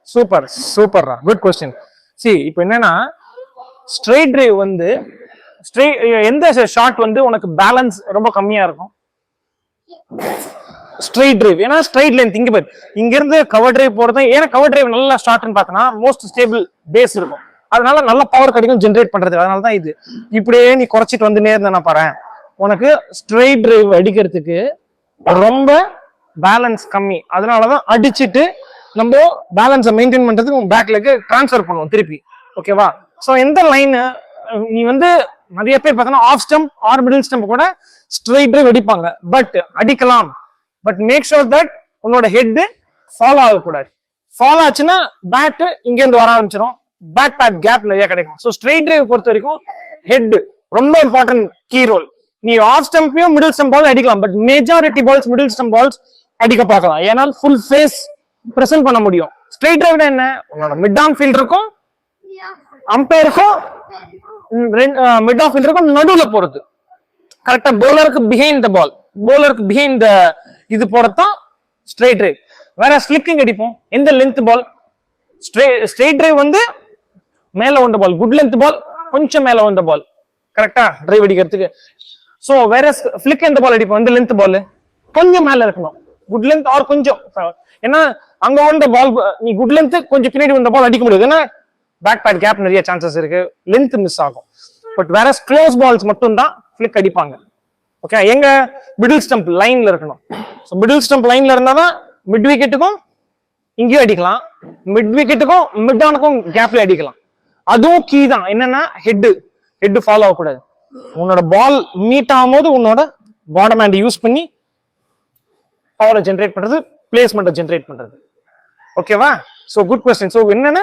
Super சூப்பர்ரா, good question. C இப்போ என்னன்னா ஸ்ட்ரெயிட் டிரைவ் வந்து எந்த ஷாட் வந்து உனக்கு பேலன்ஸ் ரொம்ப கம்மியா இருக்கும்? Straight drive. ஏன்னா ஸ்ட்ரெயிட் லைன் திங்க பாரு, இங்க இருந்து கவர் டிரைவ் போறது. ஏன்னா கவர் டிரைவ் நல்லா ஷார்ட்னு பார்த்தனா மோஸ்ட் ஸ்டேபிள் பேஸ் இருக்கும், அதனால நல்ல பவர் கிடைக்கும் ஜென்ரேட் பண்றது. அதனால தான் இது இப்படியே நீ குறைச்சிட்டு வந்து நேர்ந்தா பாரு, உனக்கு ஸ்ட்ரெயிட் டிரைவ் அடிக்கிறதுக்கு ரொம்ப பேலன்ஸ் கம்மி. அதனாலதான் அடிச்சுட்டு நம்ம பேலன்ஸை மெயின்டைன் பண்றதுக்கு பேக் லெக் டிரான்ஸ்ஃபர் பண்ணுவோம் திருப்பி. ஓகேவா? ஸோ எந்த லைன் நீ வந்து நிறைய பேர் பார்த்தோன்னா off stump or middle stump கூட ஸ்ட்ரெயிட் டிரைவ் அடிப்பாங்க, பட் அடிக்கலாம். பட் மேக் ஷூர் தட் உன்னோட ஹெட் ஃபாலோ ஆகக்கூடாது. ஃபாலோ ஆச்சுன்னா பேட் இங்க இருந்து வர ஆரம்பிச்சிடும், பேக் பேட் கேப் நிறைய கிடைக்கும். ஸோ ஸ்ட்ரெயிட் டிரைவ் பொறுத்த வரைக்கும் ஹெட் ரொம்ப இம்பார்ட்டன்ட் கீ ரோல். நீ ஆஃப் ஸ்டம்பையும் மிடில் ஸ்டம்ப் பால் அடிக்கலாம், but majority balls middle stump balls அடிக்க பார்க்கலாம். ஏன்னா ஃபுல் ஃபேஸ் பிரசன்ட் பண்ண முடியும். ஸ்ட்ரெயிட் டிரைவ்ல என்ன, உன்னோட மிட் ஆன் ஃபீல்ட் இருக்கும், அம்பையருக்கும் மிட் ஆஃப் ஃபீல்ட் இருக்கும், நடுவுல போறது கரெக்டா பவுலருக்கு behind the ball, பவுலருக்கு behind the இது போறதுதான் ஸ்ட்ரெயிட் டிரைவ். வேற ஸ்லிக்கிங் அடிப்போம். எந்த லென்த் பால்? ஸ்ட்ரெயிட் டிரைவ் வந்து மேல வந்த பால், குட் லென்த் பால், கொஞ்சம் மேல வந்த பால் கரெக்டா டிரைவ் அடிக்கிறதுக்கு. சோ வேற ஃபிளிக் எந்த பால் அடிப்போம்? இந்த லென்த் பால் கொஞ்சம் மேல இருக்கணும், குட் லென்த் ஆர் கொஞ்சம். ஏன்னா அங்க வந்த பால் நீ குட் லென்த் கொஞ்சம் பின்னாடி வந்த பால் அடிக்க முடியாது, ஏன்னா பேக் பேட் கேப் நிறைய சான்சஸ் இருக்கு, லென்த் மிஸ் ஆகும். பட் வேற க்ளோஸ் பால்ஸ் மட்டும் தான் ஃபிளிக் அடிப்பாங்க. ஓகே, எங்க மிடில் ஸ்டம்ப் லைன்ல இருக்கணும். ஸோ மிடில் ஸ்டம்ப் லைன்ல இருந்தாதான் மிட் விக்கெட்டுக்கும் இங்கேயும் அடிக்கலாம், மிட் விக்கெட்டுக்கும் மிட் ஆனுக்கும் கேப்ல அடிக்கலாம். அதுவும் கீ தான். என்னன்னா ஹெட் ஃபாலோ ஆகக்கூடாது. உன்னோட பால் மீட் ஆகும் போது உன்னோட பாட்டம் ஹேண்ட் யூஸ் பண்ணி பவரை ஜென்ரேட் பண்றது, பிளேஸ்மெண்ட்டை ஜென்ரேட் பண்றது. ஓகேவா? So good question. ஸோ என்னன்னா